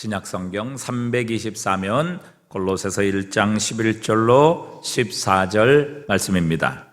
신약성경 324면 골로새서 1장 11절로 14절 말씀입니다.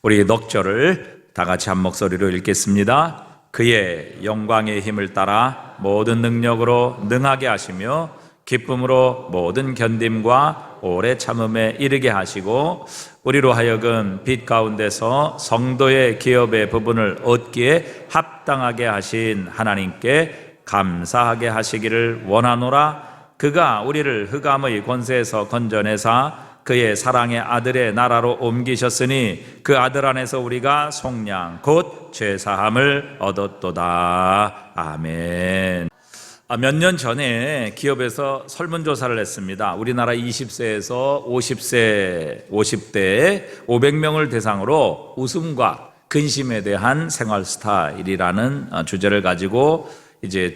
우리 넉절을 다 같이 한 목소리로 읽겠습니다. 그의 영광의 힘을 따라 모든 능력으로 능하게 하시며 기쁨으로 모든 견딤과 오래 참음에 이르게 하시고 우리로 하여금 빛 가운데서 성도의 기업의 부분을 얻기에 합당하게 하신 하나님께 감사하게 하시기를 원하노라. 그가 우리를 흑암의 권세에서 건져내사 그의 사랑의 아들의 나라로 옮기셨으니 그 아들 안에서 우리가 속량 곧 죄사함을 얻었도다. 아멘. 몇 년 전에 기업에서 설문조사를 했습니다. 우리나라 20세에서 50대에 500명을 대상으로 웃음과 근심에 대한 생활 스타일이라는 주제를 가지고 이제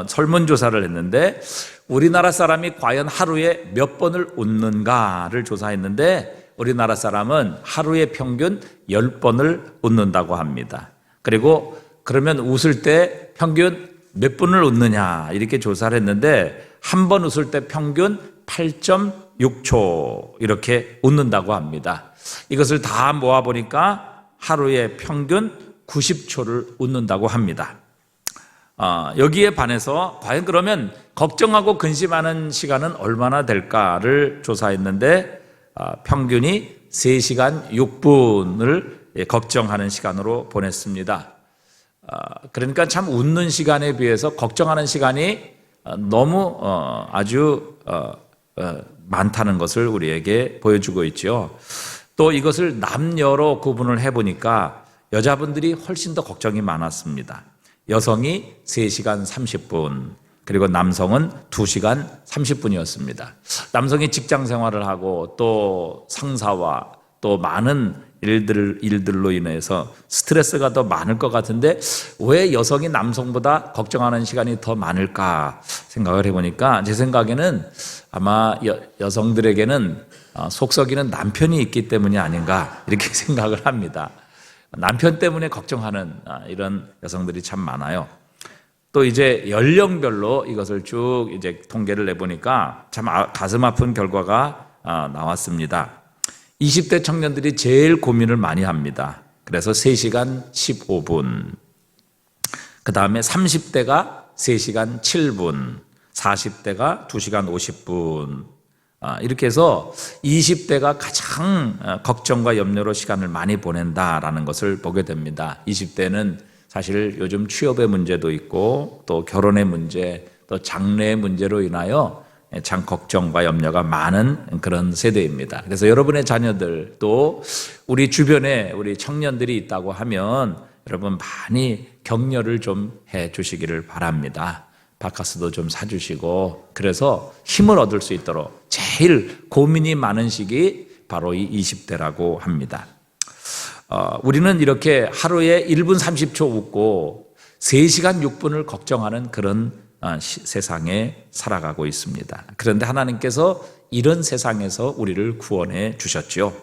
설문조사를 했는데 우리나라 사람이 과연 하루에 몇 번을 웃는가를 조사했는데 우리나라 사람은 하루에 평균 10번을 웃는다고 합니다. 그리고 그러면 웃을 때 평균 몇 분을 웃느냐 이렇게 조사를 했는데 한 번 웃을 때 평균 8.6초 이렇게 웃는다고 합니다. 이것을 다 모아보니까 하루에 평균 90초를 웃는다고 합니다. 여기에 반해서 과연 그러면 걱정하고 근심하는 시간은 얼마나 될까를 조사했는데 평균이 3시간 6분을 걱정하는 시간으로 보냈습니다. 그러니까 참 웃는 시간에 비해서 걱정하는 시간이 너무 아주 많다는 것을 우리에게 보여주고 있죠. 또 이것을 남녀로 구분을 해보니까 여자분들이 훨씬 더 걱정이 많았습니다. 여성이 3시간 30분 그리고 남성은 2시간 30분이었습니다. 남성이 직장 생활을 하고 또 상사와 또 많은 일들로 인해서 스트레스가 더 많을 것 같은데 왜 여성이 남성보다 걱정하는 시간이 더 많을까 생각을 해보니까 제 생각에는 아마 여성들에게는 속썩이는 남편이 있기 때문이 아닌가 이렇게 생각을 합니다. 남편 때문에 걱정하는 이런 여성들이 참 많아요. 또 이제 연령별로 이것을 쭉 이제 통계를 내보니까 참 가슴 아픈 결과가 나왔습니다. 20대 청년들이 제일 고민을 많이 합니다. 그래서 3시간 15분. 그 다음에 30대가 3시간 7분. 40대가 2시간 50분. 이렇게 해서 20대가 가장 걱정과 염려로 시간을 많이 보낸다라는 것을 보게 됩니다. 20대는 사실 요즘 취업의 문제도 있고 또 결혼의 문제, 또 장래의 문제로 인하여 참 걱정과 염려가 많은 그런 세대입니다. 그래서 여러분의 자녀들 또 우리 주변에 우리 청년들이 있다고 하면 여러분 많이 격려를 좀 해 주시기를 바랍니다. 바카스도 좀 사주시고 그래서 힘을 얻을 수 있도록 제일 고민이 많은 시기 바로 이 20대라고 합니다. 우리는 이렇게 하루에 1분 30초 웃고 3시간 6분을 걱정하는 그런 세상에 살아가고 있습니다. 그런데 하나님께서 이런 세상에서 우리를 구원해 주셨죠.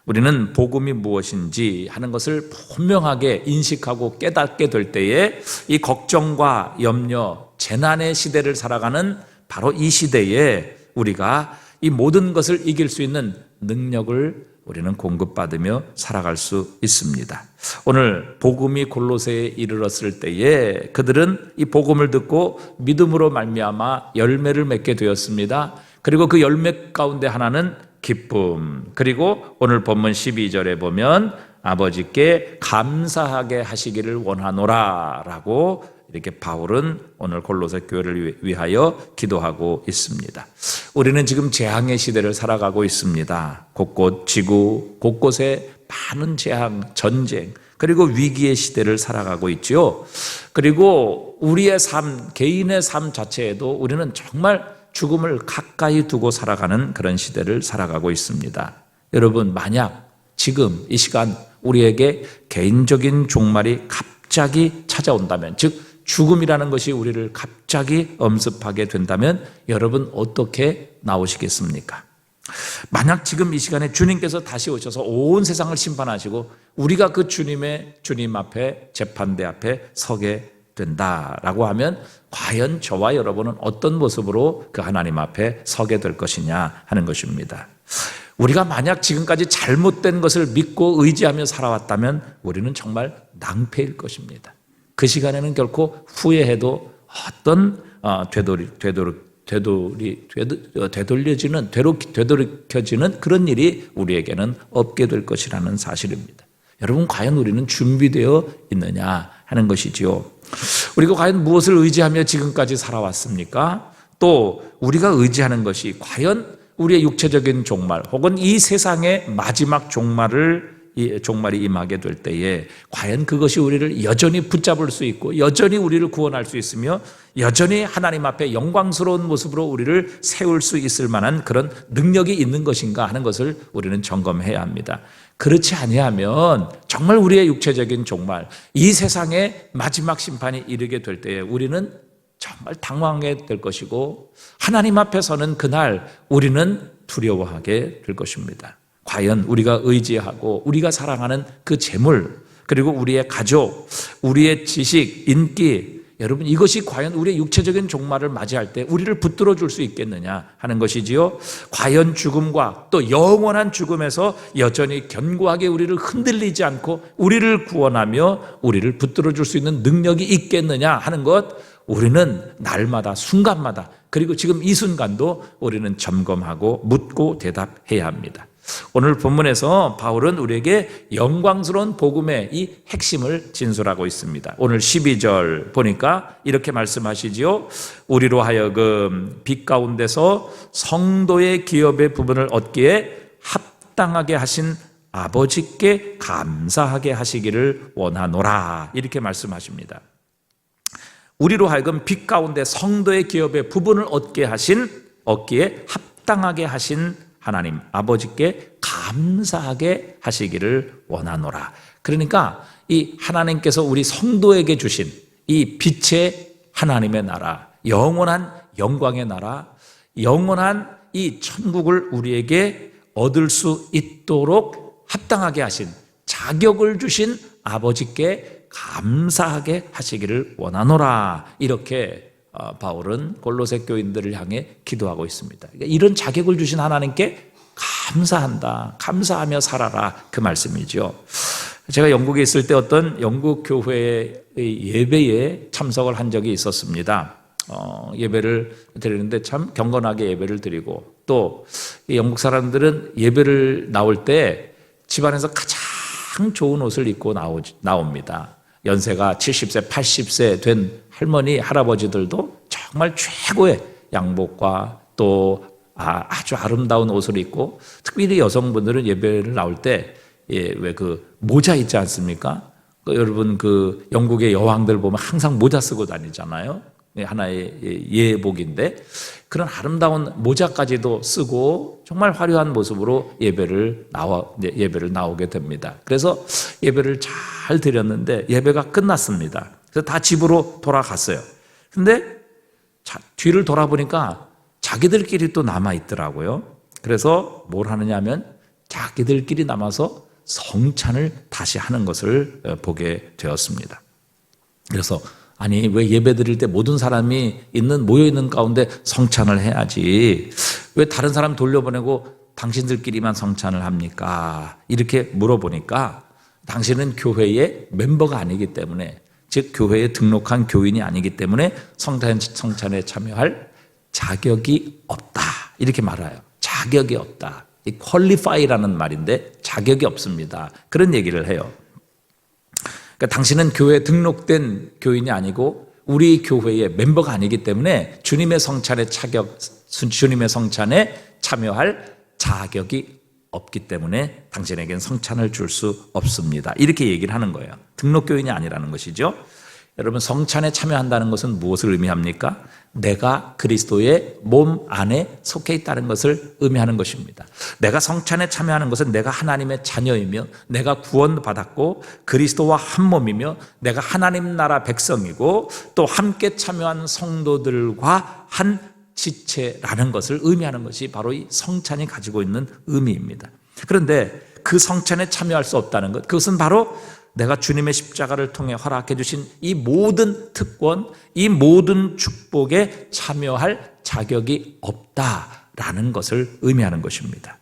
우리는 복음이 무엇인지 하는 것을 분명하게 인식하고 깨닫게 될 때에 이 걱정과 염려, 재난의 시대를 살아가는 바로 이 시대에 우리가 이 모든 것을 이길 수 있는 능력을 우리는 공급받으며 살아갈 수 있습니다. 오늘 복음이 골로새에 이르렀을 때에 그들은 이 복음을 듣고 믿음으로 말미암아 열매를 맺게 되었습니다. 그리고 그 열매 가운데 하나는 기쁨. 그리고 오늘 본문 12절에 보면 아버지께 감사하게 하시기를 원하노라 라고 이렇게 바울은 오늘 골로새 교회를 위하여 기도하고 있습니다. 우리는 지금 재앙의 시대를 살아가고 있습니다. 곳곳 지구 곳곳에 많은 재앙, 전쟁 그리고 위기의 시대를 살아가고 있죠. 그리고 우리의 삶, 개인의 삶 자체에도 우리는 정말 죽음을 가까이 두고 살아가는 그런 시대를 살아가고 있습니다. 여러분 만약 지금 이 시간 우리에게 개인적인 종말이 갑자기 찾아온다면 즉 죽음이라는 것이 우리를 갑자기 엄습하게 된다면 여러분 어떻게 나오시겠습니까? 만약 지금 이 시간에 주님께서 다시 오셔서 온 세상을 심판하시고 우리가 그 주님 앞에 재판대 앞에 서게 된다라고 하면 과연 저와 여러분은 어떤 모습으로 그 하나님 앞에 서게 될 것이냐 하는 것입니다. 우리가 만약 지금까지 잘못된 것을 믿고 의지하며 살아왔다면 우리는 정말 낭패일 것입니다. 그 시간에는 결코 후회해도 어떤 되돌이켜지는 그런 일이 우리에게는 없게 될 것이라는 사실입니다. 여러분, 과연 우리는 준비되어 있느냐 하는 것이지요. 우리가 과연 무엇을 의지하며 지금까지 살아왔습니까? 또 우리가 의지하는 것이 과연 우리의 육체적인 종말 혹은 이 세상의 마지막 종말이 임하게 될 때에 과연 그것이 우리를 여전히 붙잡을 수 있고 여전히 우리를 구원할 수 있으며 여전히 하나님 앞에 영광스러운 모습으로 우리를 세울 수 있을 만한 그런 능력이 있는 것인가 하는 것을 우리는 점검해야 합니다. 그렇지 아니하면 정말 우리의 육체적인 종말, 이 세상의 마지막 심판이 이르게 될 때에 우리는 정말 당황하게 될 것이고 하나님 앞에 서는 그날 우리는 두려워하게 될 것입니다. 과연 우리가 의지하고 우리가 사랑하는 그 재물, 그리고 우리의 가족, 우리의 지식, 인기, 여러분 이것이 과연 우리의 육체적인 종말을 맞이할 때 우리를 붙들어 줄 수 있겠느냐 하는 것이지요. 과연 죽음과 또 영원한 죽음에서 여전히 견고하게 우리를 흔들리지 않고 우리를 구원하며 우리를 붙들어 줄 수 있는 능력이 있겠느냐 하는 것, 우리는 날마다 순간마다 그리고 지금 이 순간도 우리는 점검하고 묻고 대답해야 합니다. 오늘 본문에서 바울은 우리에게 영광스러운 복음의 이 핵심을 진술하고 있습니다. 오늘 12절 보니까 이렇게 말씀하시지요. 우리로 하여금 빛 가운데서 성도의 기업의 부분을 얻기에 합당하게 하신 아버지께 감사하게 하시기를 원하노라, 이렇게 말씀하십니다. 우리로 하여금 빛 가운데 성도의 기업의 부분을 얻기에 합당하게 하신 하나님 아버지께 감사하게 하시기를 원하노라. 그러니까 이 하나님께서 우리 성도에게 주신 이 빛의 하나님의 나라, 영원한 영광의 나라, 영원한 이 천국을 우리에게 얻을 수 있도록 합당하게 하신, 자격을 주신 아버지께 감사하게 하시기를 원하노라. 이렇게 바울은 골로새 교인들을 향해 기도하고 있습니다. 그러니까 이런 자격을 주신 하나님께 감사한다, 감사하며 살아라, 그 말씀이죠. 제가 영국에 있을 때 어떤 영국 교회의 예배에 참석을 한 적이 있었습니다. 예배를 드리는데 참 경건하게 예배를 드리고, 또 영국 사람들은 예배를 나올 때 집안에서 가장 좋은 옷을 입고 나옵니다. 연세가 70세, 80세 된 할머니, 할아버지들도 정말 최고의 양복과 또 아주 아름다운 옷을 입고, 특별히 여성분들은 예배를 나올 때 왜 그 모자 있지 않습니까? 여러분 그 영국의 여왕들 보면 항상 모자 쓰고 다니잖아요. 하나의 예복인데 그런 아름다운 모자까지도 쓰고 정말 화려한 모습으로 예배를 나오게 됩니다. 그래서 예배를 잘 드렸는데 예배가 끝났습니다. 그래서 다 집으로 돌아갔어요. 근데 뒤를 돌아보니까 자기들끼리 또 남아 있더라고요. 그래서 뭘 하느냐 하면 자기들끼리 남아서 성찬을 다시 하는 것을 보게 되었습니다. 그래서 아니, 왜 예배 드릴 때 모든 사람이 모여 있는 가운데 성찬을 해야지, 왜 다른 사람 돌려보내고 당신들끼리만 성찬을 합니까? 이렇게 물어보니까 당신은 교회의 멤버가 아니기 때문에, 즉 교회에 등록한 교인이 아니기 때문에 성찬에 참여할 자격이 없다, 이렇게 말해요. 자격이 없다. 이 qualify라는 말인데 자격이 없습니다. 그런 얘기를 해요. 그러니까 당신은 교회에 등록된 교인이 아니고 우리 교회의 멤버가 아니기 때문에 주님의 성찬에 참여할 자격이 없기 때문에 당신에겐 성찬을 줄 수 없습니다. 이렇게 얘기를 하는 거예요. 등록 교인이 아니라는 것이죠. 여러분, 성찬에 참여한다는 것은 무엇을 의미합니까? 내가 그리스도의 몸 안에 속해 있다는 것을 의미하는 것입니다. 내가 성찬에 참여하는 것은 내가 하나님의 자녀이며 내가 구원받았고 그리스도와 한 몸이며 내가 하나님 나라 백성이고 또 함께 참여한 성도들과 한 지체라는 것을 의미하는 것이 바로 이 성찬이 가지고 있는 의미입니다. 그런데 그 성찬에 참여할 수 없다는 것, 그것은 바로 내가 주님의 십자가를 통해 허락해 주신 이 모든 특권, 이 모든 축복에 참여할 자격이 없다라는 것을 의미하는 것입니다.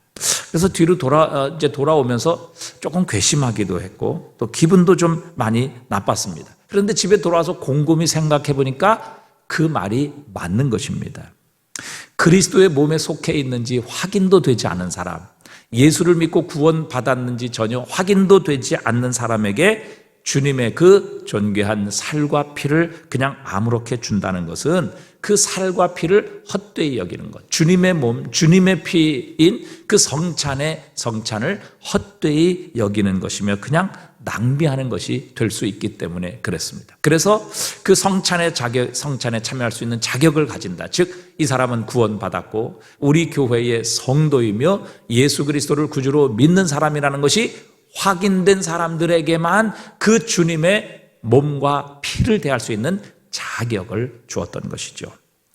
그래서 뒤로 돌아오면서 조금 괘씸하기도 했고 또 기분도 좀 많이 나빴습니다. 그런데 집에 돌아와서 곰곰이 생각해 보니까 그 말이 맞는 것입니다. 그리스도의 몸에 속해 있는지 확인도 되지 않은 사람, 예수를 믿고 구원받았는지 전혀 확인도 되지 않는 사람에게 주님의 그 존귀한 살과 피를 그냥 아무렇게 준다는 것은 그 살과 피를 헛되이 여기는 것, 주님의 몸, 주님의 피인 그 성찬을 헛되이 여기는 것이며 그냥 낭비하는 것이 될 수 있기 때문에 그랬습니다. 그래서 그 성찬에 참여할 수 있는 자격을 가진다. 즉 이 사람은 구원받았고 우리 교회의 성도이며 예수 그리스도를 구주로 믿는 사람이라는 것이 확인된 사람들에게만 그 주님의 몸과 피를 대할 수 있는 자격을 주었던 것이죠.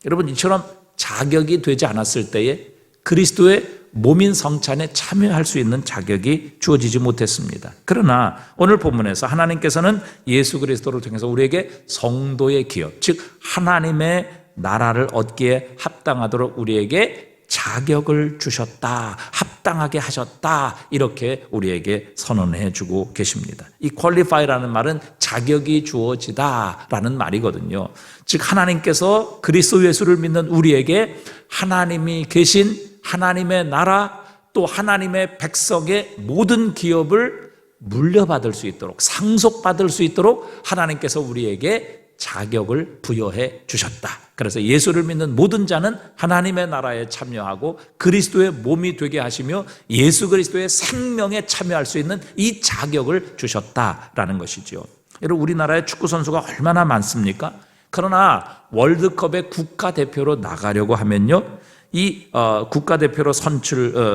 여러분, 이처럼 자격이 되지 않았을 때에 그리스도의 몸인 성찬에 참여할 수 있는 자격이 주어지지 못했습니다. 그러나 오늘 본문에서 하나님께서는 예수 그리스도를 통해서 우리에게 성도의 기업, 즉 하나님의 나라를 얻기에 합당하도록 우리에게 자격을 주셨다, 합당하게 하셨다, 이렇게 우리에게 선언해 주고 계십니다. 이 qualify라는 말은 자격이 주어지다라는 말이거든요. 즉 하나님께서 그리스도 예수를 믿는 우리에게 하나님이 계신 하나님의 나라, 또 하나님의 백성의 모든 기업을 물려받을 수 있도록, 상속받을 수 있도록 하나님께서 우리에게 자격을 부여해 주셨다. 그래서 예수를 믿는 모든 자는 하나님의 나라에 참여하고 그리스도의 몸이 되게 하시며 예수 그리스도의 생명에 참여할 수 있는 이 자격을 주셨다라는 것이죠. 여러분, 우리나라의 축구 선수가 얼마나 많습니까? 그러나 월드컵의 국가대표로 나가려고 하면요, 이 국가대표로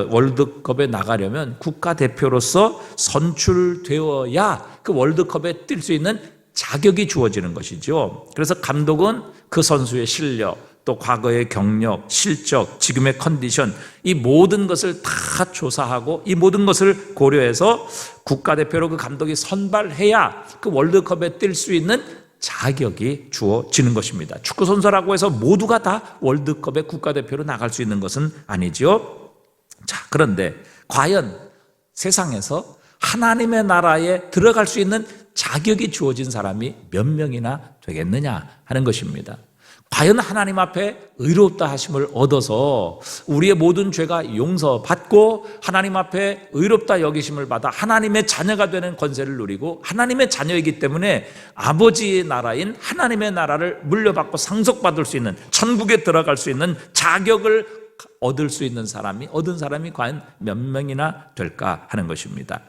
월드컵에 나가려면 국가대표로서 선출되어야 그 월드컵에 뛸 수 있는 자격이 주어지는 것이죠. 그래서 감독은 그 선수의 실력, 또 과거의 경력, 실적, 지금의 컨디션, 이 모든 것을 다 조사하고 이 모든 것을 고려해서 국가대표로 그 감독이 선발해야 그 월드컵에 뛸 수 있는 자격이 주어지는 것입니다. 축구선수라고 해서 모두가 다 월드컵의 국가대표로 나갈 수 있는 것은 아니죠. 자, 그런데 과연 세상에서 하나님의 나라에 들어갈 수 있는 자격이 주어진 사람이 몇 명이나 되겠느냐 하는 것입니다. 과연 하나님 앞에 의롭다 하심을 얻어서 우리의 모든 죄가 용서받고 하나님 앞에 의롭다 여기심을 받아 하나님의 자녀가 되는 권세를 누리고 하나님의 자녀이기 때문에 아버지의 나라인 하나님의 나라를 물려받고 상속받을 수 있는, 천국에 들어갈 수 있는 자격을 얻은 사람이 과연 몇 명이나 될까 하는 것입니다.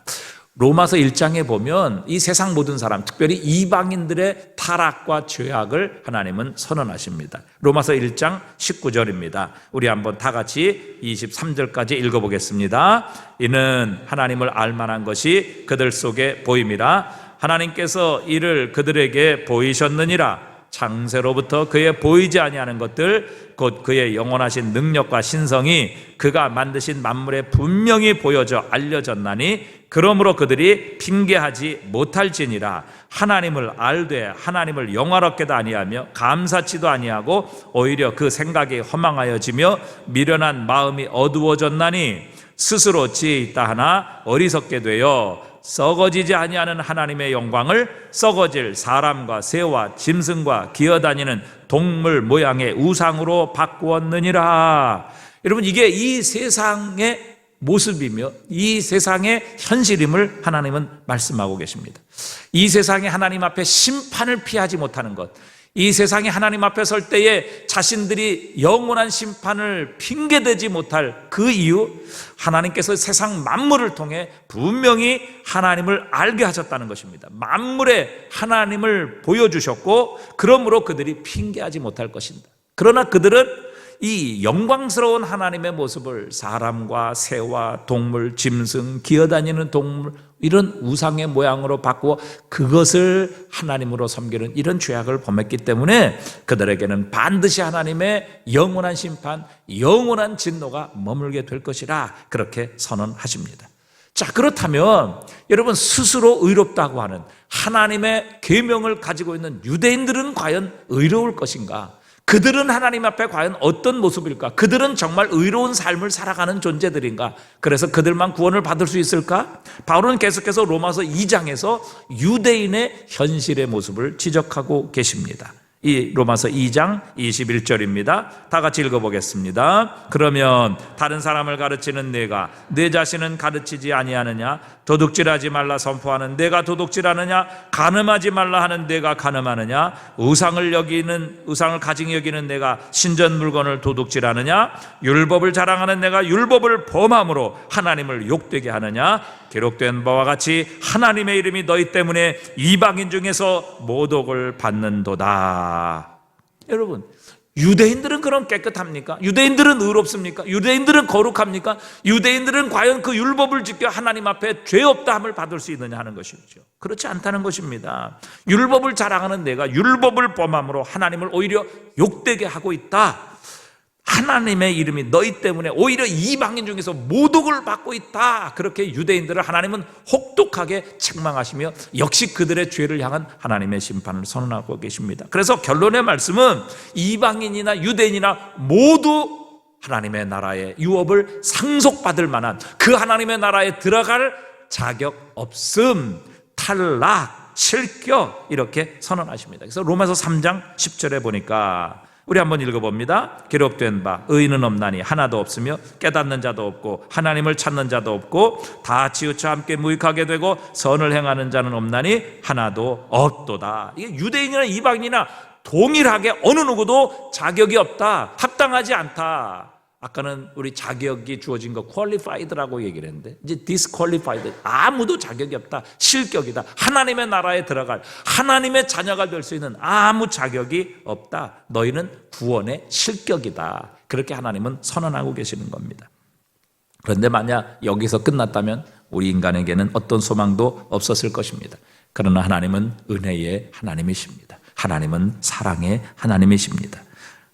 로마서 1장에 보면 이 세상 모든 사람, 특별히 이방인들의 타락과 죄악을 하나님은 선언하십니다. 로마서 1장 19절입니다. 우리 한번 다 같이 23절까지 읽어보겠습니다. 이는 하나님을 알만한 것이 그들 속에 보임이라. 하나님께서 이를 그들에게 보이셨느니라. 창세로부터 그의 보이지 아니하는 것들, 곧 그의 영원하신 능력과 신성이 그가 만드신 만물에 분명히 보여져 알려졌나니 그러므로 그들이 핑계하지 못할지니라. 하나님을 알되 하나님을 영화롭게도 아니하며 감사치도 아니하고 오히려 그 생각이 허망하여지며 미련한 마음이 어두워졌나니 스스로 지혜 있다 하나 어리석게 되어 썩어지지 아니하는 하나님의 영광을 썩어질 사람과 새와 짐승과 기어다니는 동물 모양의 우상으로 바꾸었느니라. 여러분, 이게 이 세상의 모습이며 이 세상의 현실임을 하나님은 말씀하고 계십니다. 이 세상에 하나님 앞에 심판을 피하지 못하는 것, 이 세상에 하나님 앞에 설 때에 자신들이 영원한 심판을 핑계대지 못할 그 이유, 하나님께서 세상 만물을 통해 분명히 하나님을 알게 하셨다는 것입니다. 만물에 하나님을 보여주셨고 그러므로 그들이 핑계하지 못할 것입니다. 그러나 그들은 이 영광스러운 하나님의 모습을 사람과 새와 동물, 짐승, 기어다니는 동물, 이런 우상의 모양으로 바꾸어 그것을 하나님으로 섬기는 이런 죄악을 범했기 때문에 그들에게는 반드시 하나님의 영원한 심판, 영원한 진노가 머물게 될 것이라 그렇게 선언하십니다. 자, 그렇다면 여러분, 스스로 의롭다고 하는 하나님의 계명을 가지고 있는 유대인들은 과연 의로울 것인가? 그들은 하나님 앞에 과연 어떤 모습일까? 그들은 정말 의로운 삶을 살아가는 존재들인가? 그래서 그들만 구원을 받을 수 있을까? 바울은 계속해서 로마서 2장에서 유대인의 현실의 모습을 지적하고 계십니다. 이 로마서 2장 21절입니다. 다 같이 읽어보겠습니다. 그러면 다른 사람을 가르치는 내가 내 자신은 가르치지 아니하느냐? 도둑질하지 말라 선포하는 내가 도둑질하느냐? 간음하지 말라 하는 내가 간음하느냐? 우상을 가증히 여기는 내가 신전 물건을 도둑질하느냐? 율법을 자랑하는 내가 율법을 범함으로 하나님을 욕되게 하느냐? 기록된 바와 같이 하나님의 이름이 너희 때문에 이방인 중에서 모독을 받는도다. 여러분, 유대인들은 그럼 깨끗합니까? 유대인들은 의롭습니까? 유대인들은 거룩합니까? 유대인들은 과연 그 율법을 지켜 하나님 앞에 죄 없다함을 받을 수 있느냐 하는 것이죠. 그렇지 않다는 것입니다. 율법을 자랑하는 내가 율법을 범함으로 하나님을 오히려 욕되게 하고 있다. 하나님의 이름이 너희 때문에 오히려 이방인 중에서 모독을 받고 있다. 그렇게 유대인들을 하나님은 혹독하게 책망하시며 역시 그들의 죄를 향한 하나님의 심판을 선언하고 계십니다. 그래서 결론의 말씀은 이방인이나 유대인이나 모두 하나님의 나라의 유업을 상속받을 만한 그 하나님의 나라에 들어갈 자격 없음, 탈락, 실격 이렇게 선언하십니다. 그래서 로마서 3장 10절에 보니까 우리 한번 읽어봅니다. 기록된 바 의인은 없나니 하나도 없으며 깨닫는 자도 없고 하나님을 찾는 자도 없고 다 치우쳐 함께 무익하게 되고 선을 행하는 자는 없나니 하나도 없도다. 이게 유대인이나 이방인이나 동일하게 어느 누구도 자격이 없다, 합당하지 않다. 아까는 우리 자격이 주어진 거 qualified라고 얘기를 했는데 이제 disqualified, 아무도 자격이 없다, 실격이다. 하나님의 나라에 들어갈 하나님의 자녀가 될 수 있는 아무 자격이 없다. 너희는 구원의 실격이다. 그렇게 하나님은 선언하고 계시는 겁니다. 그런데 만약 여기서 끝났다면 우리 인간에게는 어떤 소망도 없었을 것입니다. 그러나 하나님은 은혜의 하나님이십니다. 하나님은 사랑의 하나님이십니다.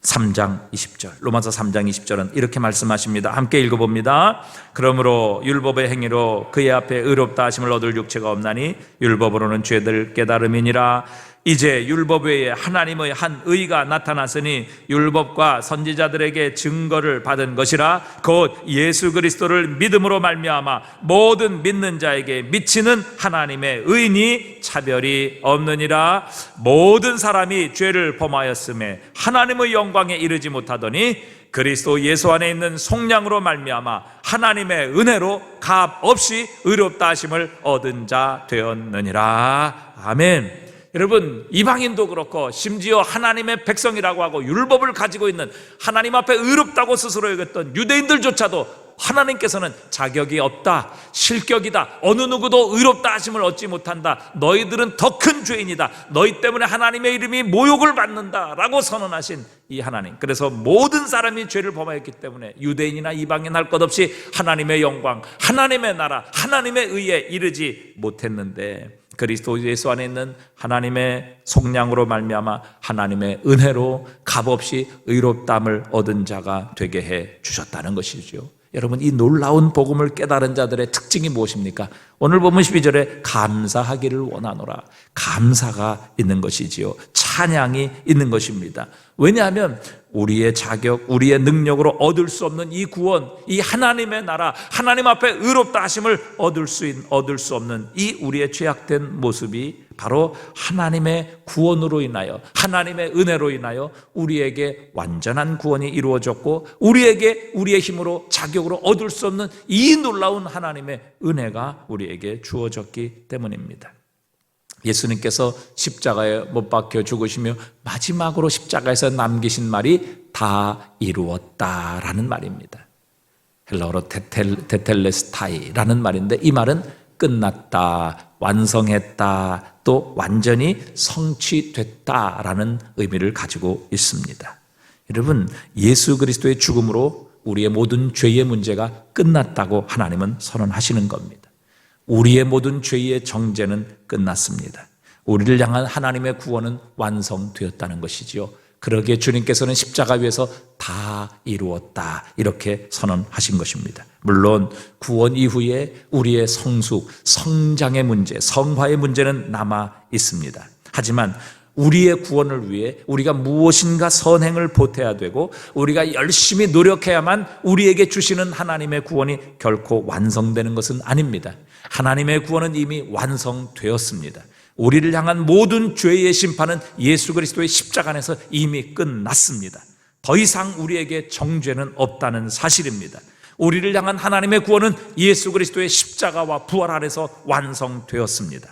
3장 20절, 로마서 3장 20절은 이렇게 말씀하십니다. 함께 읽어봅니다. 그러므로 율법의 행위로 그의 앞에 의롭다 하심을 얻을 육체가 없나니 율법으로는 죄들 깨달음이니라. 이제 율법 외에 하나님의 한 의가 나타났으니 율법과 선지자들에게 증거를 받은 것이라. 곧 예수 그리스도를 믿음으로 말미암아 모든 믿는 자에게 미치는 하나님의 의인이 차별이 없느니라. 모든 사람이 죄를 범하였음에 하나님의 영광에 이르지 못하더니 그리스도 예수 안에 있는 속량으로 말미암아 하나님의 은혜로 값 없이 의롭다 하심을 얻은 자 되었느니라. 아멘. 여러분, 이방인도 그렇고 심지어 하나님의 백성이라고 하고 율법을 가지고 있는 하나님 앞에 의롭다고 스스로 여겼던 유대인들조차도 하나님께서는 자격이 없다, 실격이다, 어느 누구도 의롭다 하심을 얻지 못한다, 너희들은 더 큰 죄인이다, 너희 때문에 하나님의 이름이 모욕을 받는다 라고 선언하신 이 하나님. 그래서 모든 사람이 죄를 범하였기 때문에 유대인이나 이방인 할 것 없이 하나님의 영광, 하나님의 나라, 하나님의 의에 이르지 못했는데 그리스도 예수 안에 있는 하나님의 속량으로 말미암아 하나님의 은혜로 값없이 의롭담을 얻은 자가 되게 해 주셨다는 것이죠. 여러분, 이 놀라운 복음을 깨달은 자들의 특징이 무엇입니까? 오늘 보면 12절에 감사하기를 원하노라. 감사가 있는 것이지요. 찬양이 있는 것입니다. 왜냐하면 우리의 자격, 우리의 능력으로 얻을 수 없는 이 구원, 이 하나님의 나라, 하나님 앞에 의롭다 하심을 얻을 수 없는 이 우리의 죄악된 모습이 바로 하나님의 구원으로 인하여, 하나님의 은혜로 인하여 우리에게 완전한 구원이 이루어졌고 우리에게 우리의 힘으로 자격으로 얻을 수 없는 이 놀라운 하나님의 은혜가 우리에게 주어졌기 때문입니다. 예수님께서 십자가에 못 박혀 죽으시며 마지막으로 십자가에서 남기신 말이 다 이루었다라는 말입니다. 헬라어로 테텔레스타이라는 말인데 이 말은 끝났다, 완성했다, 또 완전히 성취됐다라는 의미를 가지고 있습니다. 여러분, 예수 그리스도의 죽음으로 우리의 모든 죄의 문제가 끝났다고 하나님은 선언하시는 겁니다. 우리의 모든 죄의 정죄는 끝났습니다. 우리를 향한 하나님의 구원은 완성되었다는 것이지요. 그러기에 주님께서는 십자가 위에서 다 이루었다 이렇게 선언하신 것입니다. 물론 구원 이후에 우리의 성숙, 성장의 문제, 성화의 문제는 남아 있습니다. 하지만 우리의 구원을 위해 우리가 무엇인가 선행을 보태야 되고 우리가 열심히 노력해야만 우리에게 주시는 하나님의 구원이 결코 완성되는 것은 아닙니다. 하나님의 구원은 이미 완성되었습니다. 우리를 향한 모든 죄의 심판은 예수 그리스도의 십자가 안에서 이미 끝났습니다. 더 이상 우리에게 정죄는 없다는 사실입니다. 우리를 향한 하나님의 구원은 예수 그리스도의 십자가와 부활 안에서 완성되었습니다.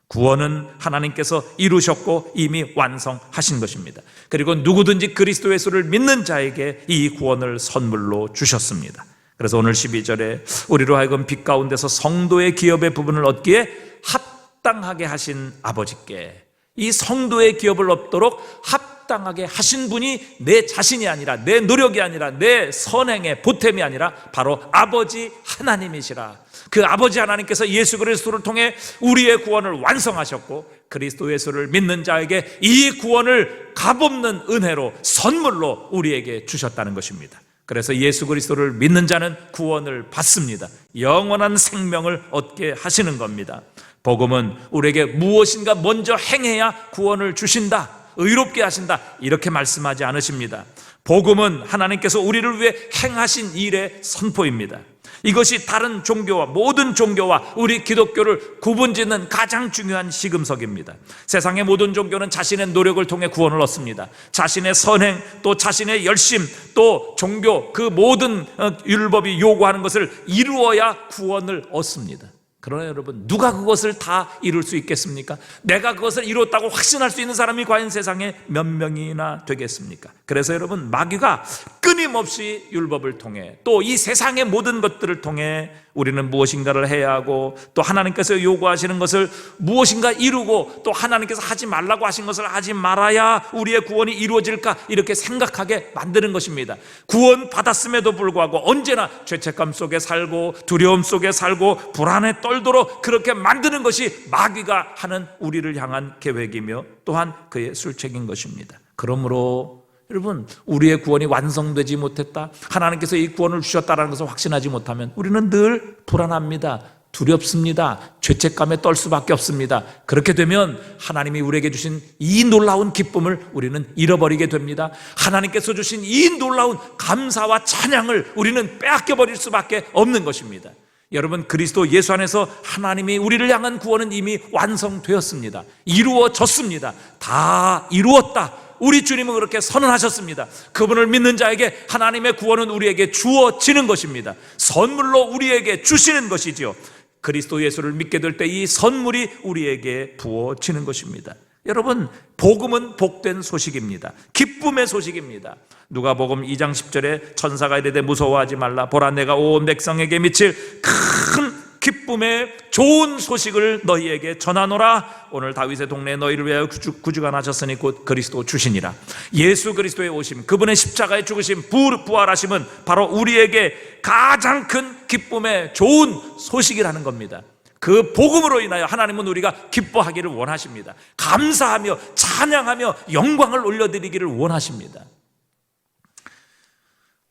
구원은 하나님께서 이루셨고 이미 완성하신 것입니다. 그리고 누구든지 그리스도 예수를 믿는 자에게 이 구원을 선물로 주셨습니다. 그래서 오늘 12절에 우리로 하여금 빛 가운데서 성도의 기업의 부분을 얻기에 합당하게 하신 아버지께, 이 성도의 기업을 얻도록 합당하게 하신 분이 내 자신이 아니라, 내 노력이 아니라, 내 선행의 보탬이 아니라 바로 아버지 하나님이시라. 그 아버지 하나님께서 예수 그리스도를 통해 우리의 구원을 완성하셨고 그리스도 예수를 믿는 자에게 이 구원을 값없는 은혜로 선물로 우리에게 주셨다는 것입니다. 그래서 예수 그리스도를 믿는 자는 구원을 받습니다. 영원한 생명을 얻게 하시는 겁니다. 복음은 우리에게 무엇인가 먼저 행해야 구원을 주신다, 의롭게 하신다, 이렇게 말씀하지 않으십니다. 복음은 하나님께서 우리를 위해 행하신 일의 선포입니다. 이것이 다른 종교와 모든 종교와 우리 기독교를 구분짓는 가장 중요한 시금석입니다. 세상의 모든 종교는 자신의 노력을 통해 구원을 얻습니다. 자신의 선행, 또 자신의 열심, 또 종교, 그 모든 율법이 요구하는 것을 이루어야 구원을 얻습니다. 그러나 여러분, 누가 그것을 다 이룰 수 있겠습니까? 내가 그것을 이뤘다고 확신할 수 있는 사람이 과연 세상에 몇 명이나 되겠습니까? 그래서 여러분, 마귀가 끊임없이 율법을 통해 또 이 세상의 모든 것들을 통해 우리는 무엇인가를 해야 하고 또 하나님께서 요구하시는 것을 무엇인가 이루고 또 하나님께서 하지 말라고 하신 것을 하지 말아야 우리의 구원이 이루어질까, 이렇게 생각하게 만드는 것입니다. 구원 받았음에도 불구하고 언제나 죄책감 속에 살고 두려움 속에 살고 불안에 떨도록 그렇게 만드는 것이 마귀가 하는 우리를 향한 계획이며 또한 그의 술책인 것입니다. 그러므로 여러분, 우리의 구원이 완성되지 못했다, 하나님께서 이 구원을 주셨다는 것을 확신하지 못하면 우리는 늘 불안합니다. 두렵습니다. 죄책감에 떨 수밖에 없습니다. 그렇게 되면 하나님이 우리에게 주신 이 놀라운 기쁨을 우리는 잃어버리게 됩니다. 하나님께서 주신 이 놀라운 감사와 찬양을 우리는 빼앗겨버릴 수밖에 없는 것입니다. 여러분, 그리스도 예수 안에서 하나님이 우리를 향한 구원은 이미 완성되었습니다. 이루어졌습니다. 다 이루었다, 우리 주님은 그렇게 선언하셨습니다. 그분을 믿는 자에게 하나님의 구원은 우리에게 주어지는 것입니다. 선물로 우리에게 주시는 것이지요. 그리스도 예수를 믿게 될 때 이 선물이 우리에게 부어지는 것입니다. 여러분, 복음은 복된 소식입니다. 기쁨의 소식입니다. 누가복음 2장 10절에 천사가 이르되 무서워하지 말라, 보라 내가 온 백성에게 미칠 큰 기쁨의 좋은 소식을 너희에게 전하노라. 오늘 다윗의 동네에 너희를 위하여 구주가 나셨으니 곧 그리스도 주시니라. 예수 그리스도의 오심, 그분의 십자가의 죽으심, 부활하심은 바로 우리에게 가장 큰 기쁨의 좋은 소식이라는 겁니다. 그 복음으로 인하여 하나님은 우리가 기뻐하기를 원하십니다. 감사하며 찬양하며 영광을 올려드리기를 원하십니다.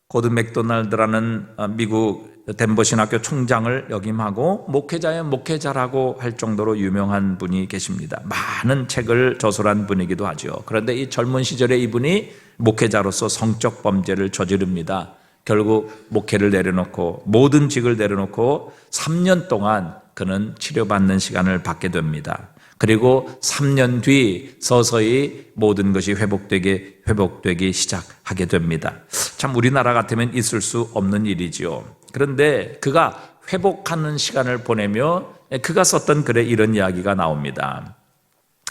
고든 맥도날드라는 미국 덴버 신학교 총장을 역임하고 목회자의 목회자라고 할 정도로 유명한 분이 계십니다. 많은 책을 저술한 분이기도 하죠. 그런데 이 젊은 시절에 이분이 목회자로서 성적 범죄를 저지릅니다. 결국 목회를 내려놓고 모든 직을 내려놓고 3년 동안 그는 치료받는 시간을 받게 됩니다. 그리고 3년 뒤 서서히 모든 것이 회복되기 시작하게 됩니다. 참 우리나라 같으면 있을 수 없는 일이지요. 그런데 그가 회복하는 시간을 보내며 그가 썼던 글에 이런 이야기가 나옵니다.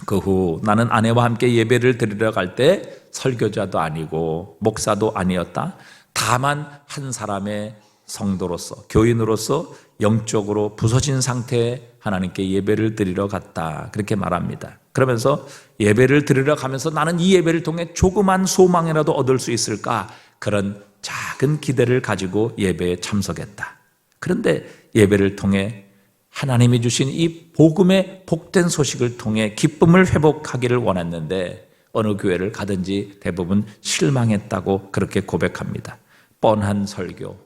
그 후 나는 아내와 함께 예배를 드리러 갈 때 설교자도 아니고 목사도 아니었다. 다만 한 사람의 성도로서, 교인으로서 영적으로 부서진 상태에 하나님께 예배를 드리러 갔다, 그렇게 말합니다. 그러면서 예배를 드리러 가면서 나는 이 예배를 통해 조그만 소망이라도 얻을 수 있을까, 그런 작은 기대를 가지고 예배에 참석했다. 그런데 예배를 통해 하나님이 주신 이 복음의 복된 소식을 통해 기쁨을 회복하기를 원했는데 어느 교회를 가든지 대부분 실망했다고 그렇게 고백합니다. 뻔한 설교,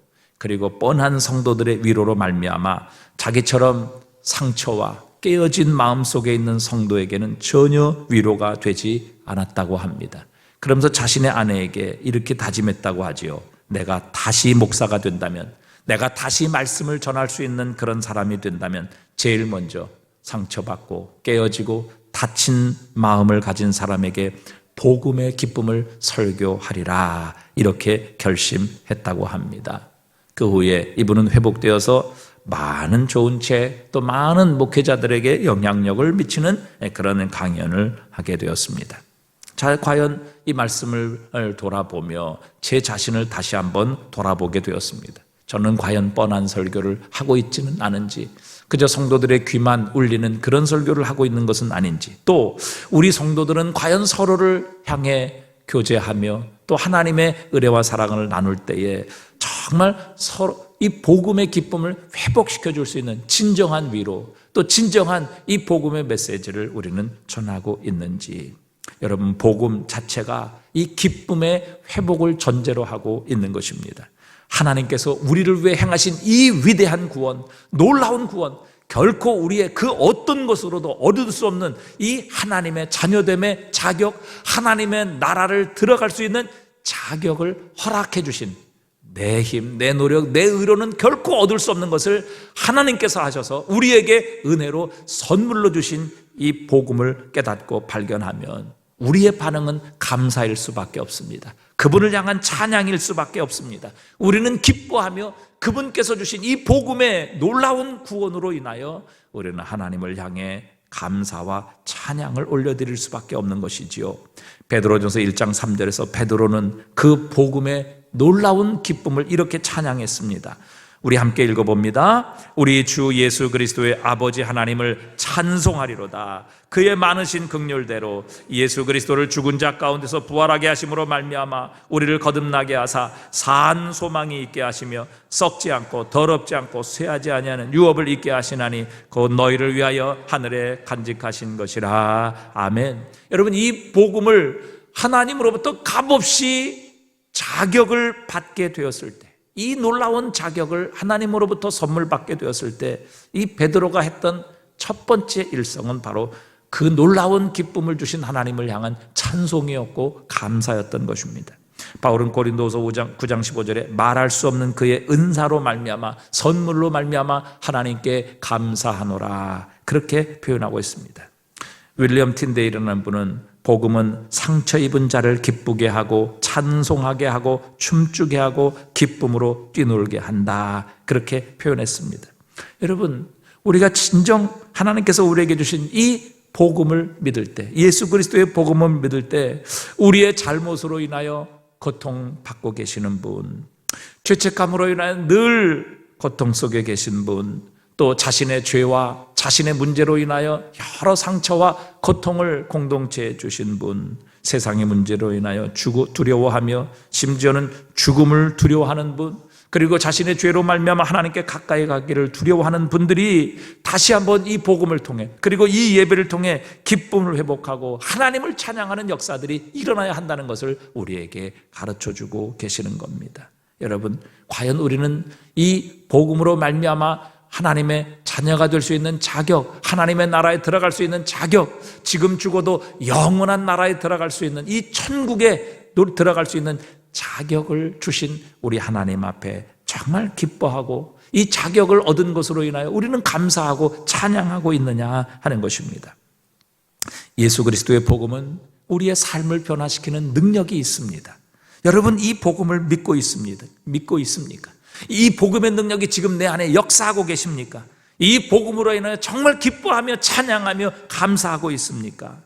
그리고 뻔한 성도들의 위로로 말미암아 자기처럼 상처와 깨어진 마음속에 있는 성도에게는 전혀 위로가 되지 않았다고 합니다. 그러면서 자신의 아내에게 이렇게 다짐했다고 하지요. 내가 다시 목사가 된다면, 내가 다시 말씀을 전할 수 있는 그런 사람이 된다면 제일 먼저 상처받고 깨어지고 다친 마음을 가진 사람에게 복음의 기쁨을 설교하리라, 이렇게 결심했다고 합니다. 그 후에 이분은 회복되어서 많은 좋은 책, 또 많은 목회자들에게 영향력을 미치는 그런 강연을 하게 되었습니다. 자, 과연 이 말씀을 돌아보며 제 자신을 다시 한번 돌아보게 되었습니다. 저는 과연 뻔한 설교를 하고 있지는 않은지, 그저 성도들의 귀만 울리는 그런 설교를 하고 있는 것은 아닌지, 또 우리 성도들은 과연 서로를 향해 교제하며 또 하나님의 은혜와 사랑을 나눌 때에 정말 서로 이 복음의 기쁨을 회복시켜 줄 수 있는 진정한 위로, 또 진정한 이 복음의 메시지를 우리는 전하고 있는지. 여러분, 복음 자체가 이 기쁨의 회복을 전제로 하고 있는 것입니다. 하나님께서 우리를 위해 행하신 이 위대한 구원, 놀라운 구원, 결코 우리의 그 어떤 것으로도 얻을 수 없는 이 하나님의 자녀됨의 자격, 하나님의 나라를 들어갈 수 있는 자격을 허락해 주신, 내 힘, 내 노력, 내 의로는 결코 얻을 수 없는 것을 하나님께서 하셔서 우리에게 은혜로 선물로 주신 이 복음을 깨닫고 발견하면 우리의 반응은 감사일 수밖에 없습니다. 그분을 향한 찬양일 수밖에 없습니다. 우리는 기뻐하며 그분께서 주신 이 복음의 놀라운 구원으로 인하여 우리는 하나님을 향해 감사와 찬양을 올려드릴 수밖에 없는 것이지요. 베드로전서 1장 3절에서 베드로는 그 복음의 놀라운 기쁨을 이렇게 찬양했습니다. 우리 함께 읽어봅니다. 우리 주 예수 그리스도의 아버지 하나님을 찬송하리로다. 그의 많으신 긍휼대로 예수 그리스도를 죽은 자 가운데서 부활하게 하심으로 말미암아 우리를 거듭나게 하사 산 소망이 있게 하시며 썩지 않고 더럽지 않고 쇠하지 아니하는 유업을 있게 하시나니 곧 너희를 위하여 하늘에 간직하신 것이라. 아멘. 여러분, 이 복음을 하나님으로부터 값없이 자격을 받게 되었을 때, 이 놀라운 자격을 하나님으로부터 선물 받게 되었을 때, 이 베드로가 했던 첫 번째 일성은 바로 그 놀라운 기쁨을 주신 하나님을 향한 찬송이었고 감사였던 것입니다. 바울은 고린도서 9장 15절에 말할 수 없는 그의 은사로 말미암아, 선물로 말미암아 하나님께 감사하노라, 그렇게 표현하고 있습니다. 윌리엄 틴데일이라는 분은 복음은 상처 입은 자를 기쁘게 하고 찬송하게 하고 춤추게 하고 기쁨으로 뛰놀게 한다, 그렇게 표현했습니다. 여러분, 우리가 진정 하나님께서 우리에게 주신 이 복음을 믿을 때, 예수 그리스도의 복음을 믿을 때 우리의 잘못으로 인하여 고통받고 계시는 분, 죄책감으로 인하여 늘 고통 속에 계신 분, 또 자신의 죄와 자신의 문제로 인하여 여러 상처와 고통을 공동체에 주신 분, 세상의 문제로 인하여 두려워하며 심지어는 죽음을 두려워하는 분, 그리고 자신의 죄로 말미암아 하나님께 가까이 가기를 두려워하는 분들이 다시 한번 이 복음을 통해, 그리고 이 예배를 통해 기쁨을 회복하고 하나님을 찬양하는 역사들이 일어나야 한다는 것을 우리에게 가르쳐주고 계시는 겁니다. 여러분, 과연 우리는 이 복음으로 말미암아 하나님의 자녀가 될 수 있는 자격, 하나님의 나라에 들어갈 수 있는 자격, 지금 죽어도 영원한 나라에 들어갈 수 있는, 이 천국에 들어갈 수 있는 자격을 주신 우리 하나님 앞에 정말 기뻐하고 이 자격을 얻은 것으로 인하여 우리는 감사하고 찬양하고 있느냐 하는 것입니다. 예수 그리스도의 복음은 우리의 삶을 변화시키는 능력이 있습니다. 여러분, 이 복음을 믿고 있습니다. 믿고 있습니까? 이 복음의 능력이 지금 내 안에 역사하고 계십니까? 이 복음으로 인하여 정말 기뻐하며 찬양하며 감사하고 있습니까?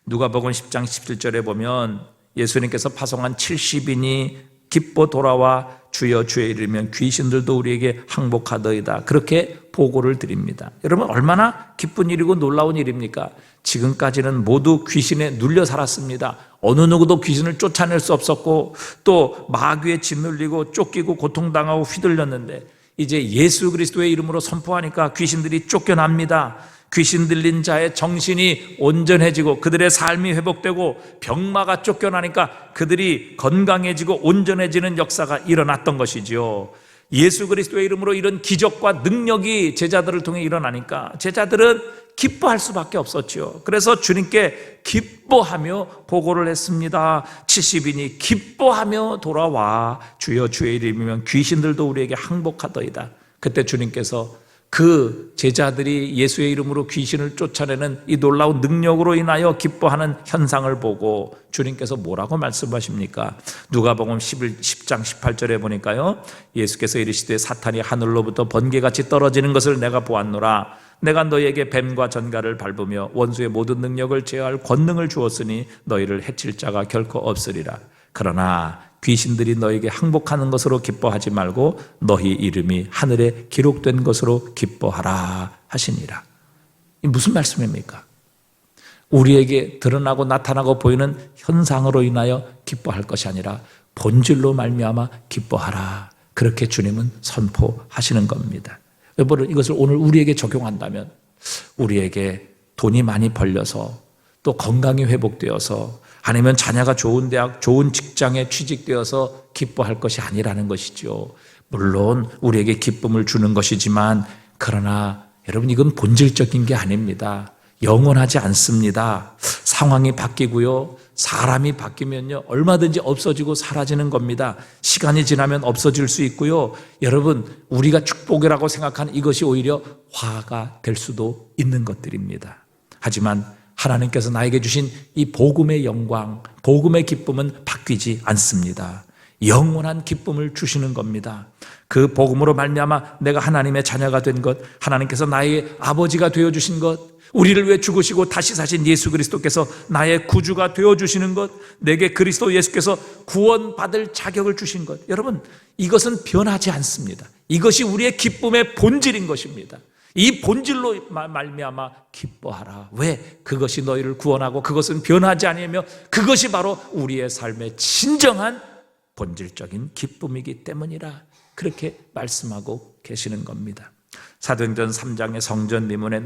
누가복음 10장 17절에 보면 예수님께서 파송한 70인이 기뻐 돌아와 주여 주의 이르면 귀신들도 우리에게 항복하더이다, 그렇게 보고를 드립니다. 여러분, 얼마나 기쁜 일이고 놀라운 일입니까? 지금까지는 모두 귀신에 눌려 살았습니다. 어느 누구도 귀신을 쫓아낼 수 없었고 또 마귀에 짓눌리고 쫓기고 고통당하고 휘둘렸는데 이제 예수 그리스도의 이름으로 선포하니까 귀신들이 쫓겨납니다. 귀신 들린 자의 정신이 온전해지고 그들의 삶이 회복되고 병마가 쫓겨나니까 그들이 건강해지고 온전해지는 역사가 일어났던 것이지요. 예수 그리스도의 이름으로 이런 기적과 능력이 제자들을 통해 일어나니까 제자들은 기뻐할 수밖에 없었죠. 그래서 주님께 기뻐하며 보고를 했습니다. 70인이 기뻐하며 돌아와 주여 주의 이름이면 귀신들도 우리에게 항복하더이다. 그때 주님께서 그 제자들이 예수의 이름으로 귀신을 쫓아내는 이 놀라운 능력으로 인하여 기뻐하는 현상을 보고 주님께서 뭐라고 말씀하십니까? 누가복음 10장 18절에 보니까요, 예수께서 이르시되 사탄이 하늘로부터 번개같이 떨어지는 것을 내가 보았노라. 내가 너희에게 뱀과 전갈을 밟으며 원수의 모든 능력을 제어할 권능을 주었으니 너희를 해칠 자가 결코 없으리라. 그러나 귀신들이 너에게 항복하는 것으로 기뻐하지 말고 너희 이름이 하늘에 기록된 것으로 기뻐하라 하시니라. 이 무슨 말씀입니까? 우리에게 드러나고 나타나고 보이는 현상으로 인하여 기뻐할 것이 아니라 본질로 말미암아 기뻐하라. 그렇게 주님은 선포하시는 겁니다. 여러분, 이것을 오늘 우리에게 적용한다면 우리에게 돈이 많이 벌려서 또 건강이 회복되어서 아니면 자녀가 좋은 대학, 좋은 직장에 취직되어서 기뻐할 것이 아니라는 것이죠. 물론 우리에게 기쁨을 주는 것이지만 그러나 여러분, 이건 본질적인 게 아닙니다. 영원하지 않습니다. 상황이 바뀌고요, 사람이 바뀌면요 얼마든지 없어지고 사라지는 겁니다. 시간이 지나면 없어질 수 있고요, 여러분, 우리가 축복이라고 생각하는 이것이 오히려 화가 될 수도 있는 것들입니다. 하지만 하나님께서 나에게 주신 이 복음의 영광, 복음의 기쁨은 바뀌지 않습니다. 영원한 기쁨을 주시는 겁니다. 그 복음으로 말미암아 내가 하나님의 자녀가 된 것, 하나님께서 나의 아버지가 되어주신 것, 우리를 위해 죽으시고 다시 사신 예수 그리스도께서 나의 구주가 되어주시는 것, 내게 그리스도 예수께서 구원받을 자격을 주신 것, 여러분, 이것은 변하지 않습니다. 이것이 우리의 기쁨의 본질인 것입니다. 이 본질로 말미암아 기뻐하라. 왜? 그것이 너희를 구원하고 그것은 변하지 아니하며 그것이 바로 우리의 삶의 진정한 본질적인 기쁨이기 때문이라. 그렇게 말씀하고 계시는 겁니다. 사도행전 3장의 성전 미문에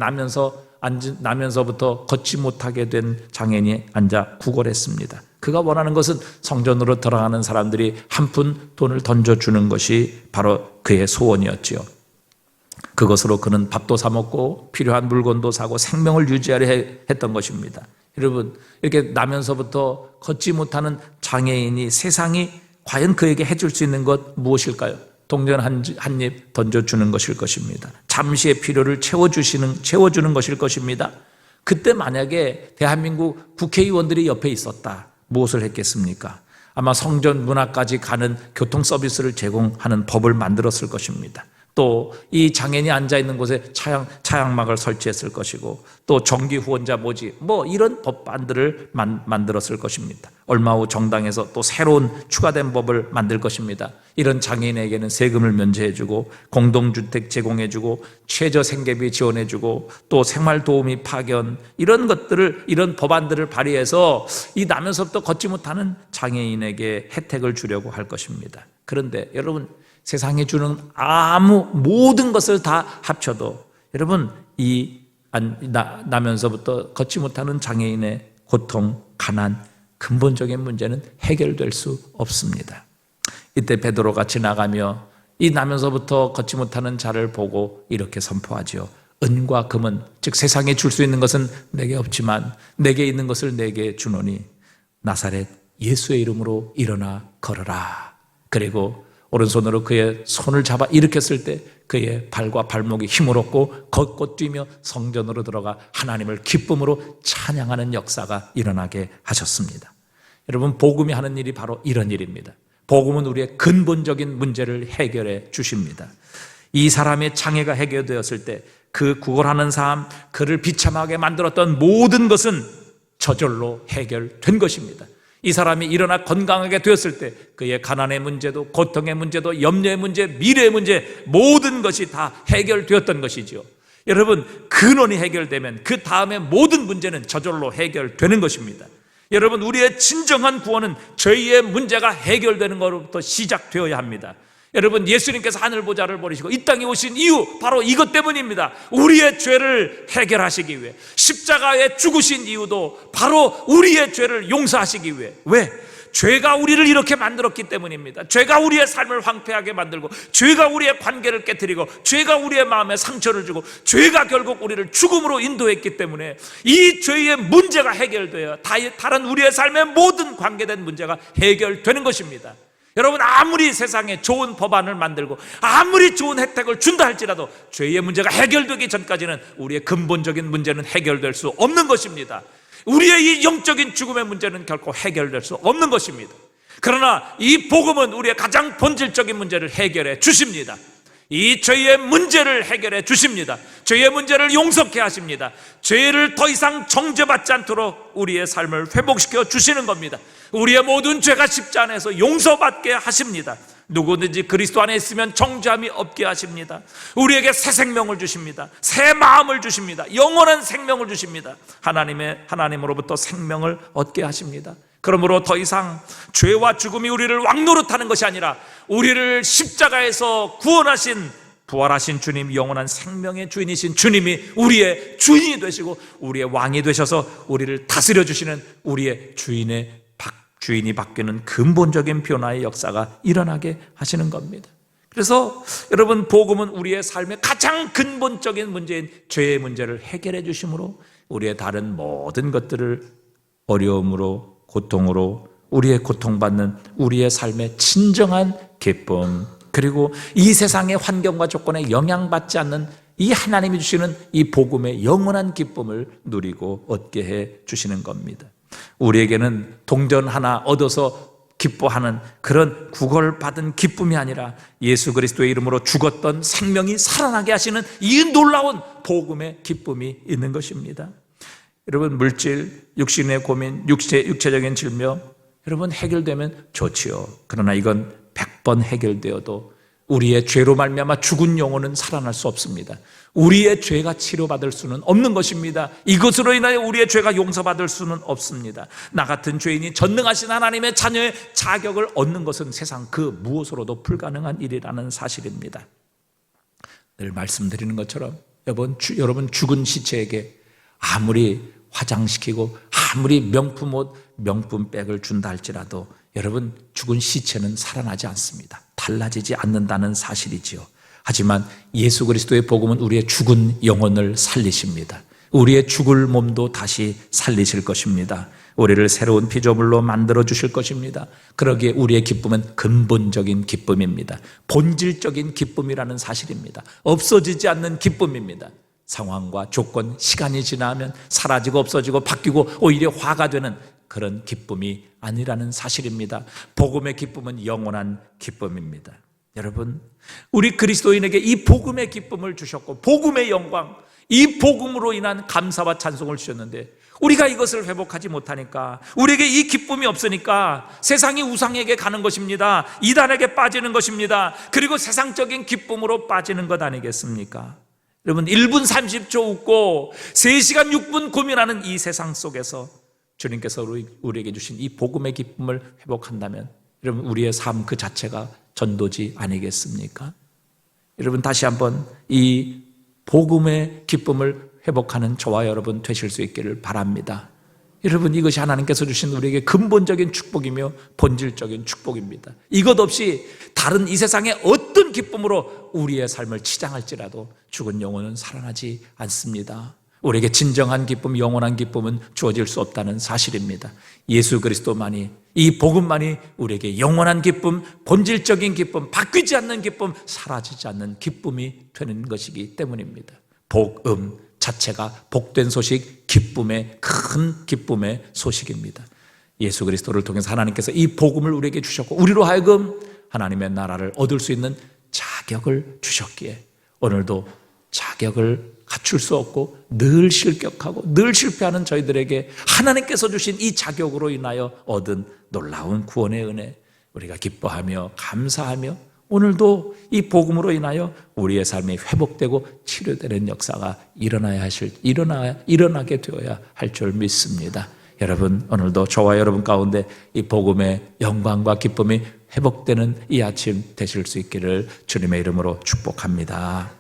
나면서부터 걷지 못하게 된 장애인이 앉아 구걸했습니다. 그가 원하는 것은 성전으로 들어가는 사람들이 한 푼 돈을 던져주는 것이 바로 그의 소원이었지요. 그것으로 그는 밥도 사 먹고 필요한 물건도 사고 생명을 유지하려 했던 것입니다. 여러분, 이렇게 나면서부터 걷지 못하는 장애인이 세상이 과연 그에게 해줄 수 있는 것 무엇일까요? 동전 한 입 던져주는 것일 것입니다. 잠시의 필요를 채워주는 것일 것입니다. 그때 만약에 대한민국 국회의원들이 옆에 있었다, 무엇을 했겠습니까? 아마 성전 문 앞까지 가는 교통 서비스를 제공하는 법을 만들었을 것입니다. 또 이 장애인이 앉아있는 곳에 차양막을 설치했을 것이고, 또 정기 후원자 모집, 이런 법안들을 만들었을 것입니다. 얼마 후 정당에서 또 새로운 추가된 법을 만들 것입니다. 이런 장애인에게는 세금을 면제해주고, 공동주택 제공해주고, 최저 생계비 지원해주고, 또 생활도우미 파견, 이런 법안들을 발의해서 이 나면서부터 걷지 못하는 장애인에게 혜택을 주려고 할 것입니다. 그런데 여러분, 세상에 주는 모든 것을 다 합쳐도 여러분, 나면서부터 걷지 못하는 장애인의 고통, 가난, 근본적인 문제는 해결될 수 없습니다. 이때 베드로가 지나가며 이 나면서부터 걷지 못하는 자를 보고 이렇게 선포하지요. 은과 금은, 즉 세상에 줄 수 있는 것은 내게 없지만 내게 있는 것을 내게 주노니 나사렛 예수의 이름으로 일어나 걸어라. 그리고 오른손으로 그의 손을 잡아 일으켰을 때 그의 발과 발목이 힘을 얻고 걷고 뛰며 성전으로 들어가 하나님을 기쁨으로 찬양하는 역사가 일어나게 하셨습니다. 여러분, 복음이 하는 일이 바로 이런 일입니다. 복음은 우리의 근본적인 문제를 해결해 주십니다. 이 사람의 장애가 해결되었을 때 그 구걸하는 삶, 그를 비참하게 만들었던 모든 것은 저절로 해결된 것입니다. 이 사람이 일어나 건강하게 되었을 때 그의 가난의 문제도, 고통의 문제도, 염려의 문제, 미래의 문제, 모든 것이 다 해결되었던 것이죠. 여러분, 근원이 해결되면 그 다음에 모든 문제는 저절로 해결되는 것입니다. 여러분, 우리의 진정한 구원은 저희의 문제가 해결되는 것부터 시작되어야 합니다. 여러분, 예수님께서 하늘보좌를 버리시고 이 땅에 오신 이유, 바로 이것 때문입니다. 우리의 죄를 해결하시기 위해. 십자가에 죽으신 이유도 바로 우리의 죄를 용서하시기 위해. 왜? 죄가 우리를 이렇게 만들었기 때문입니다. 죄가 우리의 삶을 황폐하게 만들고, 죄가 우리의 관계를 깨뜨리고, 죄가 우리의 마음에 상처를 주고, 죄가 결국 우리를 죽음으로 인도했기 때문에 이 죄의 문제가 해결되어 다른 우리의 삶의 모든 관계된 문제가 해결되는 것입니다. 여러분, 아무리 세상에 좋은 법안을 만들고 아무리 좋은 혜택을 준다 할지라도 죄의 문제가 해결되기 전까지는 우리의 근본적인 문제는 해결될 수 없는 것입니다. 우리의 이 영적인 죽음의 문제는 결코 해결될 수 없는 것입니다. 그러나 이 복음은 우리의 가장 본질적인 문제를 해결해 주십니다. 이 죄의 문제를 해결해 주십니다. 죄의 문제를 용서케 하십니다. 죄를 더 이상 정죄받지 않도록 우리의 삶을 회복시켜 주시는 겁니다. 우리의 모든 죄가 십자 안에서 용서받게 하십니다. 누구든지 그리스도 안에 있으면 정죄함이 없게 하십니다. 우리에게 새 생명을 주십니다. 새 마음을 주십니다. 영원한 생명을 주십니다. 하나님으로부터 생명을 얻게 하십니다. 그러므로 더 이상 죄와 죽음이 우리를 왕노릇하는 것이 아니라 우리를 십자가에서 구원하신 부활하신 주님, 영원한 생명의 주인이신 주님이 우리의 주인이 되시고 우리의 왕이 되셔서 우리를 다스려 주시는 우리의 주인이 바뀌는 근본적인 변화의 역사가 일어나게 하시는 겁니다. 그래서 여러분, 복음은 우리의 삶의 가장 근본적인 문제인 죄의 문제를 해결해 주심으로 우리의 다른 모든 것들을 어려움으로, 고통으로, 우리의 고통받는 우리의 삶의 진정한 기쁨, 그리고 이 세상의 환경과 조건에 영향받지 않는 이 하나님이 주시는 이 복음의 영원한 기쁨을 누리고 얻게 해 주시는 겁니다. 우리에게는 동전 하나 얻어서 기뻐하는 그런 구걸받은 기쁨이 아니라 예수 그리스도의 이름으로 죽었던 생명이 살아나게 하시는 이 놀라운 복음의 기쁨이 있는 것입니다. 여러분, 물질, 육신의 고민, 육체적인 질병, 여러분 해결되면 좋지요. 그러나 이건 100번 해결되어도 우리의 죄로 말미암아 죽은 영혼은 살아날 수 없습니다. 우리의 죄가 치료받을 수는 없는 것입니다. 이것으로 인하여 우리의 죄가 용서받을 수는 없습니다. 나 같은 죄인이 전능하신 하나님의 자녀의 자격을 얻는 것은 세상 그 무엇으로도 불가능한 일이라는 사실입니다. 늘 말씀드리는 것처럼 여러분 죽은 시체에게 아무리 화장시키고 아무리 명품 옷, 명품백을 준다 할지라도 여러분, 죽은 시체는 살아나지 않습니다. 달라지지 않는다는 사실이지요. 하지만 예수 그리스도의 복음은 우리의 죽은 영혼을 살리십니다. 우리의 죽을 몸도 다시 살리실 것입니다. 우리를 새로운 피조물로 만들어 주실 것입니다. 그러기에 우리의 기쁨은 근본적인 기쁨입니다. 본질적인 기쁨이라는 사실입니다. 없어지지 않는 기쁨입니다. 상황과 조건, 시간이 지나면 사라지고 없어지고 바뀌고 오히려 화가 되는 그런 기쁨이 아니라는 사실입니다. 복음의 기쁨은 영원한 기쁨입니다. 여러분, 우리 그리스도인에게 이 복음의 기쁨을 주셨고 복음의 영광, 이 복음으로 인한 감사와 찬송을 주셨는데 우리가 이것을 회복하지 못하니까, 우리에게 이 기쁨이 없으니까 세상이 우상에게 가는 것입니다. 이단에게 빠지는 것입니다. 그리고 세상적인 기쁨으로 빠지는 것 아니겠습니까? 여러분, 1분 30초 웃고 3시간 6분 고민하는 이 세상 속에서 주님께서 우리에게 주신 이 복음의 기쁨을 회복한다면 여러분, 우리의 삶 그 자체가 전도지 아니겠습니까? 여러분, 다시 한번 이 복음의 기쁨을 회복하는 저와 여러분 되실 수 있기를 바랍니다. 여러분, 이것이 하나님께서 주신 우리에게 근본적인 축복이며 본질적인 축복입니다. 이것 없이 다른 이 세상의 어떤 기쁨으로 우리의 삶을 치장할지라도 죽은 영혼은 살아나지 않습니다. 우리에게 진정한 기쁨, 영원한 기쁨은 주어질 수 없다는 사실입니다. 예수 그리스도만이, 이 복음만이 우리에게 영원한 기쁨, 본질적인 기쁨, 바뀌지 않는 기쁨, 사라지지 않는 기쁨이 되는 것이기 때문입니다. 복음 자체가 복된 소식, 기쁨의 큰 기쁨의 소식입니다. 예수 그리스도를 통해서 하나님께서 이 복음을 우리에게 주셨고 우리로 하여금 하나님의 나라를 얻을 수 있는 자격을 주셨기에 오늘도 자격을 갖출 수 없고 늘 실격하고 늘 실패하는 저희들에게 하나님께서 주신 이 자격으로 인하여 얻은 놀라운 구원의 은혜, 우리가 기뻐하며 감사하며 오늘도 이 복음으로 인하여 우리의 삶이 회복되고 치료되는 역사가 일어나게 되어야 할 줄 믿습니다. 여러분, 오늘도 저와 여러분 가운데 이 복음의 영광과 기쁨이 회복되는 이 아침 되실 수 있기를 주님의 이름으로 축복합니다.